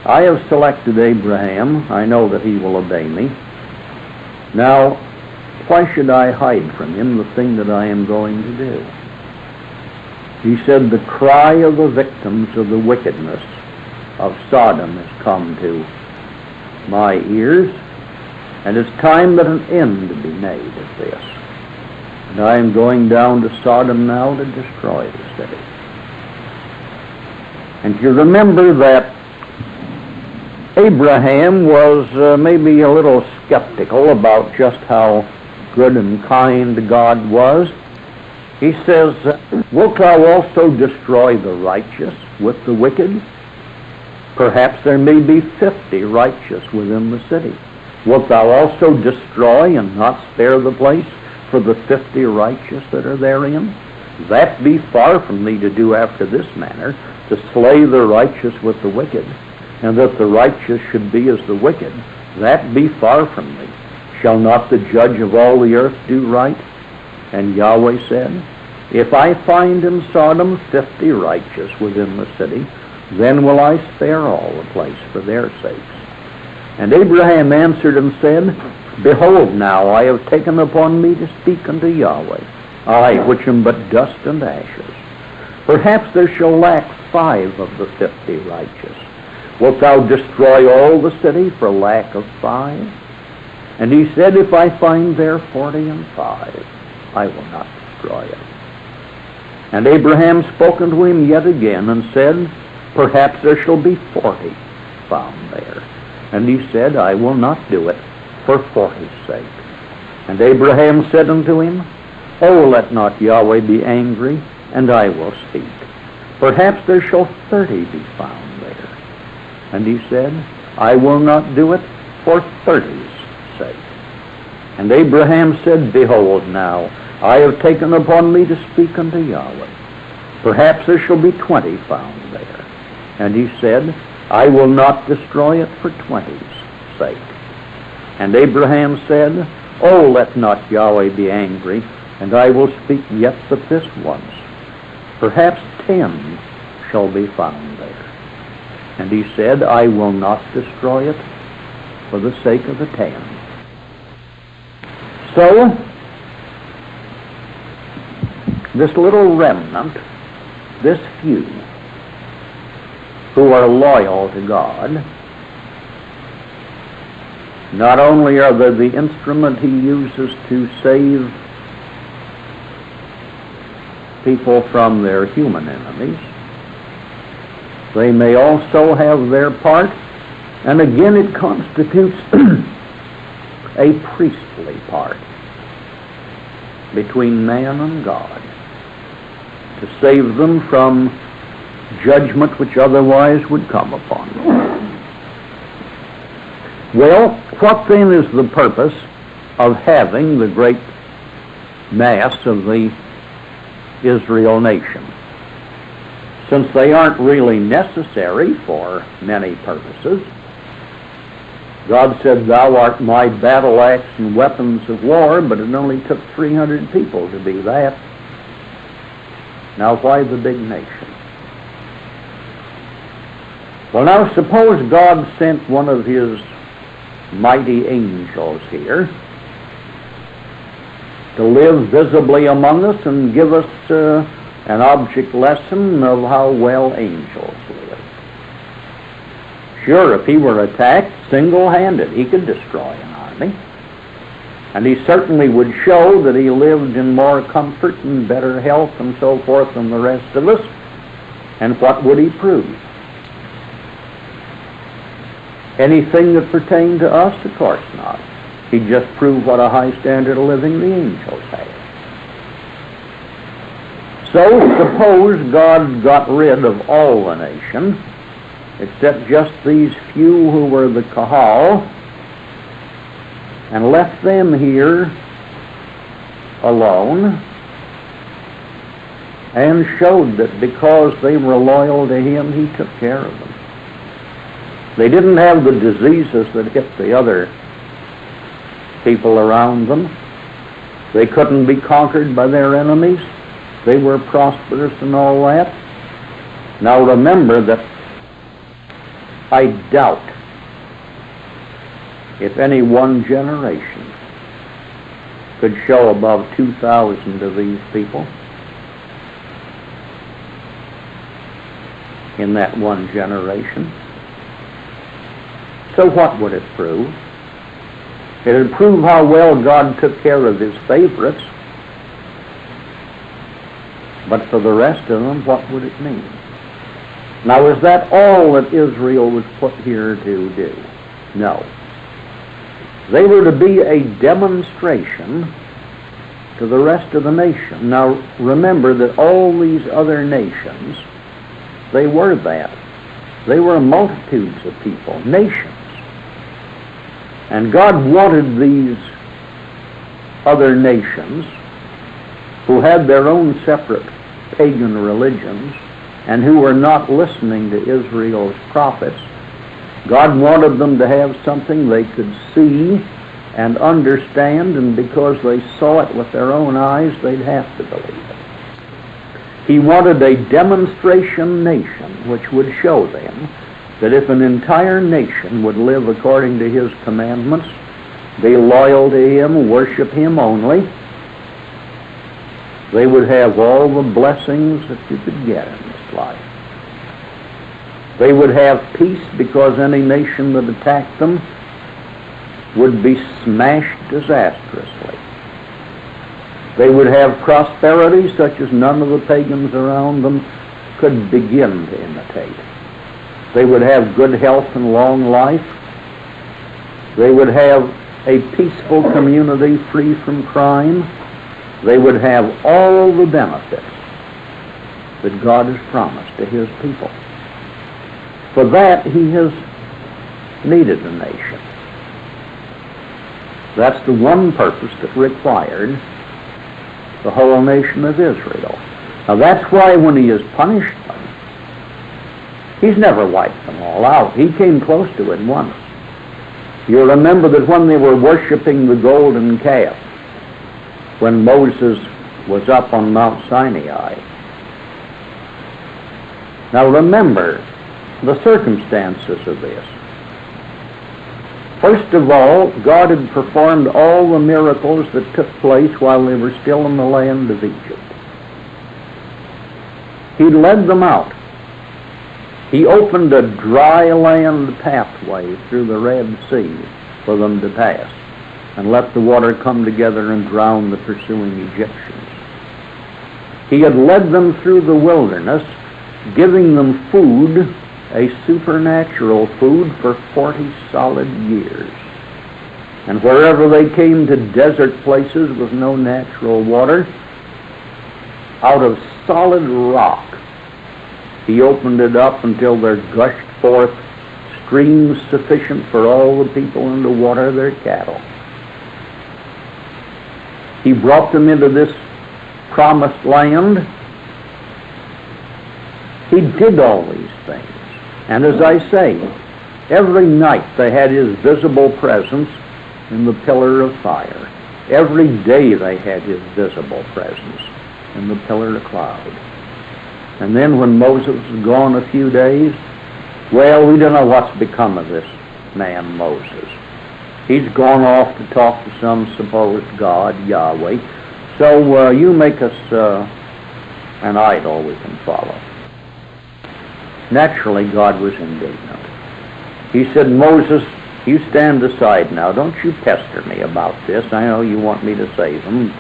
I have selected Abraham. I know that he will obey me. Now, why should I hide from him the thing that I am going to do? He said, the cry of the victims of the wickedness of Sodom has come to my ears, and it's time that an end be made of this. And I am going down to Sodom now to destroy the city. And you remember that Abraham was maybe a little skeptical about just how good and kind God was. He says, wilt thou also destroy the righteous with the wicked? Perhaps there may be 50 righteous within the city. Wilt thou also destroy and not spare the place for the 50 righteous that are therein? That be far from thee to do after this manner, to slay the righteous with the wicked, and that the righteous should be as the wicked. That be far from thee. Shall not the judge of all the earth do right? And Yahweh said, if I find in Sodom 50 righteous within the city, then will I spare all the place for their sakes. And Abraham answered and said, behold, now I have taken upon me to speak unto Yahweh, I which am but dust and ashes. Perhaps there shall lack 5 of the 50 righteous. Wilt thou destroy all the city for lack of 5? And he said, if I find there 45, I will not destroy it. And Abraham spoke unto him yet again, and said, perhaps there shall be 40 found there. And he said, I will not do it for 40's sake. And Abraham said unto him, oh, let not Yahweh be angry, and I will speak. Perhaps there shall 30 be found there. And he said, I will not do it for 30's sake. And Abraham said, behold, now I have taken upon me to speak unto Yahweh. Perhaps there shall be 20 found there. And he said, I will not destroy it for 20's sake. And Abraham said, oh, let not Yahweh be angry, and I will speak yet but this once. Perhaps 10 shall be found there. And he said, I will not destroy it for the sake of the 10. So, this little remnant, this few, who are loyal to God, not only are they the instrument he uses to save people from their human enemies, they may also have their part, and again it constitutes a priestly part between man and God, to save them from judgment which otherwise would come upon them. Well, what then is the purpose of having the great mass of the Israel nation? Since they aren't really necessary for many purposes, God said, "Thou art my battle axe and weapons of war," but it only took 300 people to be that. Now why the big nation? Well, now suppose God sent one of his mighty angels here to live visibly among us and give us an object lesson of how well angels live. Sure, if he were attacked single-handed, he could destroy an army. And he certainly would show that he lived in more comfort and better health and so forth than the rest of us. And what would he prove? Anything that pertained to us? Of course not. He'd just prove what a high standard of living the angels had. So suppose God got rid of all the nation, except just these few who were the Kahal, and left them here alone, and showed that because they were loyal to him, he took care of them. They didn't have the diseases that hit the other people around them. They couldn't be conquered by their enemies. They were prosperous and all that. Now remember that I doubt if any one generation could show above 2,000 of these people in that one generation. So what would it prove? It would prove how well God took care of his favorites. But for the rest of them, what would it mean? Now, is that all that Israel was put here to do? No. They were to be a demonstration to the rest of the nation. Now, remember that all these other nations, they were that. They were multitudes of people, nations. And God wanted these other nations who had their own separate pagan religions and who were not listening to Israel's prophets. God wanted them to have something they could see and understand, and because they saw it with their own eyes, they'd have to believe it. He wanted a demonstration nation which would show them that if an entire nation would live according to his commandments, be loyal to him, worship him only, they would have all the blessings that you could get in this life. They would have peace because any nation that attacked them would be smashed disastrously. They would have prosperity such as none of the pagans around them could begin to imitate. They would have good health and long life. They would have a peaceful community free from crime. They would have all the benefits that God has promised to his people. For that, he has needed a nation. That's the one purpose that required the whole nation of Israel. Now that's why when he has punished them, he's never wiped them all out. He came close to it once. You'll remember that when they were worshiping the golden calf, when Moses was up on Mount Sinai. Now remember the circumstances of this. First of all, God had performed all the miracles that took place while they were still in the land of Egypt. He led them out. He opened a dry land pathway through the Red Sea for them to pass, and let the water come together and drown the pursuing Egyptians. He had led them through the wilderness, giving them food, a supernatural food, for 40 solid years. And wherever they came to desert places with no natural water, out of solid rock, he opened it up until there gushed forth streams sufficient for all the people and to water their cattle. He brought them into this promised land. He did all these things. And as I say, every night they had his visible presence in the pillar of fire. Every day they had his visible presence in the pillar of cloud. And then when Moses was gone a few days, well, we don't know what's become of this man Moses. He's gone off to talk to some supposed God, Yahweh. So you make us an idol we can follow. Naturally, God was indignant. He said, Moses, you stand aside now. Don't you pester me about this. I know you want me to save them.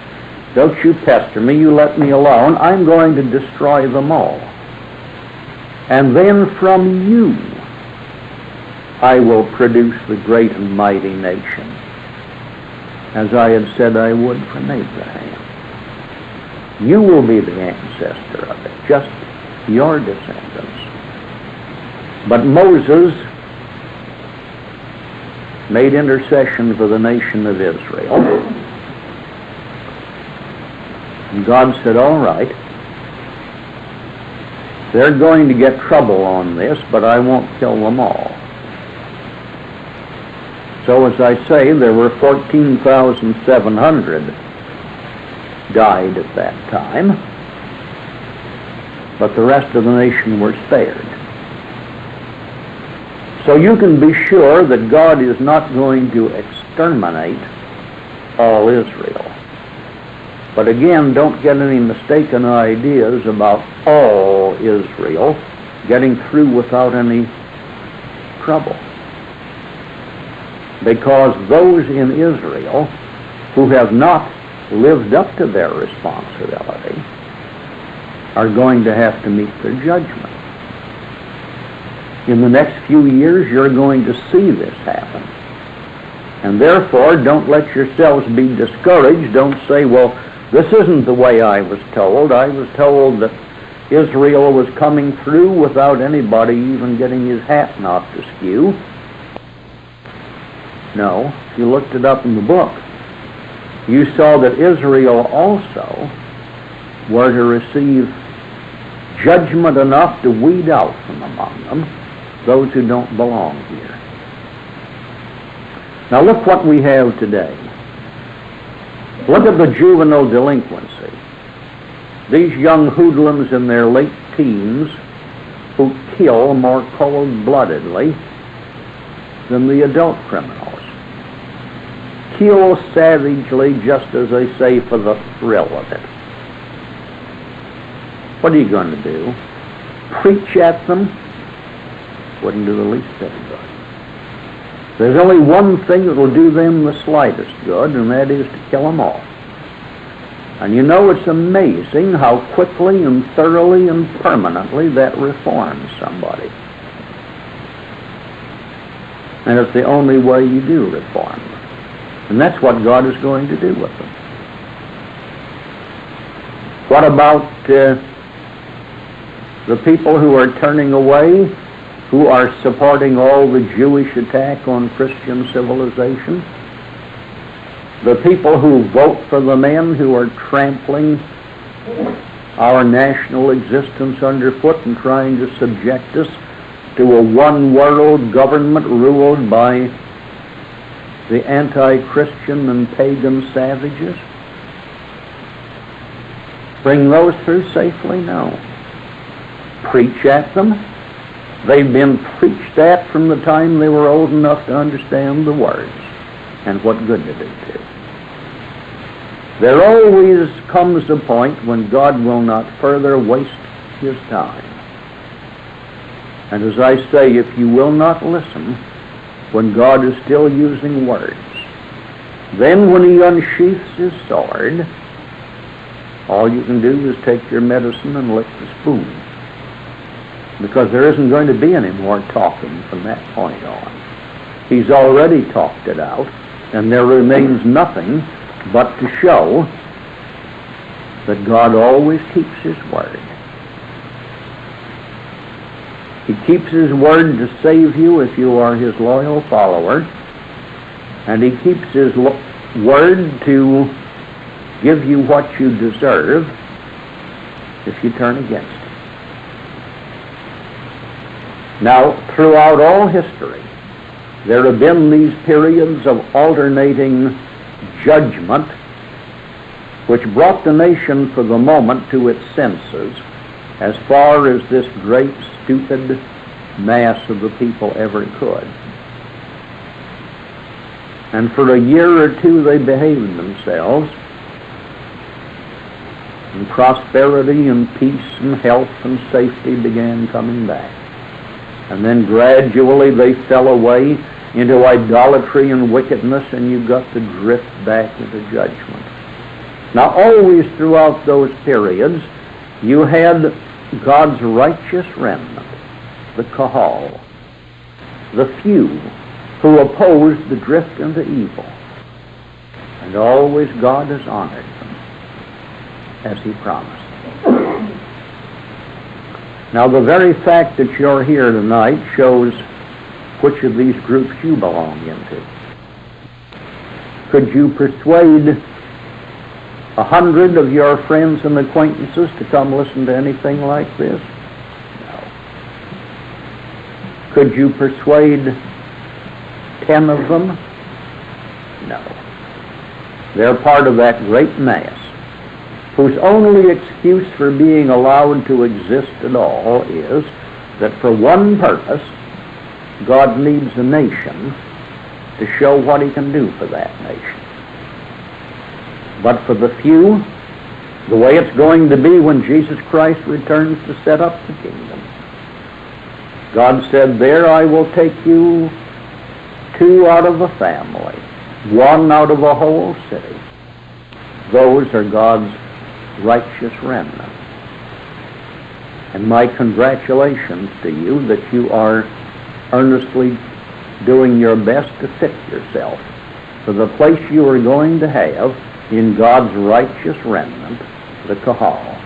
Don't you pester me. You let me alone. I'm going to destroy them all. And then from you I will produce the great and mighty nation, as I had said I would from Abraham. You will be the ancestor of it, just your descendants. But Moses made intercession for the nation of Israel. And God said, all right, they're going to get trouble on this, but I won't kill them all. So as I say, there were 14,700 died at that time, but the rest of the nation were spared. So you can be sure that God is not going to exterminate all Israel. But again, don't get any mistaken ideas about all Israel getting through without any trouble. Because those in Israel who have not lived up to their responsibility are going to have to meet their judgment. In the next few years, you're going to see this happen. And therefore, don't let yourselves be discouraged. Don't say, well, this isn't the way I was told. I was told that Israel was coming through without anybody even getting his hat knocked askew. No, if you looked it up in the book, you saw that Israel also were to receive judgment enough to weed out from among them those who don't belong here. Now look what we have today. Look at the juvenile delinquency. These young hoodlums in their late teens who kill more cold-bloodedly than the adult criminals. Kill savagely, just as they say, for the thrill of it. What are you going to do? Preach at them? Wouldn't do the least bit of good. There's only one thing that will do them the slightest good, and that is to kill them all. And you know, it's amazing how quickly and thoroughly and permanently that reforms somebody. And it's the only way you do reform them. And that's what God is going to do with them. What about the people who are turning away, who are supporting all the Jewish attack on Christian civilization? The people who vote for the men who are trampling our national existence underfoot and trying to subject us to a one-world government ruled by the anti-Christian and pagan savages? Bring those through safely? No. Preach at them? They've been preached at from the time they were old enough to understand the words. And what good did it do? There always comes a point when God will not further waste his time. And as I say, if you will not listen when God is still using words, then when he unsheaths his sword, all you can do is take your medicine and lick the spoon. Because there isn't going to be any more talking from that point on. He's already talked it out, and there remains nothing but to show that God always keeps his word. He keeps his word to save you if you are his loyal follower, and he keeps his word to give you what you deserve if you turn against him. Now, throughout all history, there have been these periods of alternating judgment which brought the nation for the moment to its senses as far as this great, stupid mass of the people ever could. And for a year or two they behaved themselves, and prosperity and peace and health and safety began coming back. And then gradually they fell away into idolatry and wickedness, and you got to drift back into judgment. Now, always throughout those periods, you had God's righteous remnant, the kahal, the few who opposed the drift into evil. And always God has honored them, as he promised. Now, the very fact that you're here tonight shows which of these groups you belong into. Could you persuade 100 of your friends and acquaintances to come listen to anything like this? No. Could you persuade 10 of them? No. They're part of that great mass whose only excuse for being allowed to exist at all is that for one purpose, God needs a nation to show what he can do for that nation. But for the few, the way it's going to be when Jesus Christ returns to set up the kingdom, God said, there I will take you 2 out of a family, 1 out of a whole city. Those are God's righteous remnant. And my congratulations to you that you are earnestly doing your best to fit yourself for the place you are going to have in God's righteous remnant, the kahal.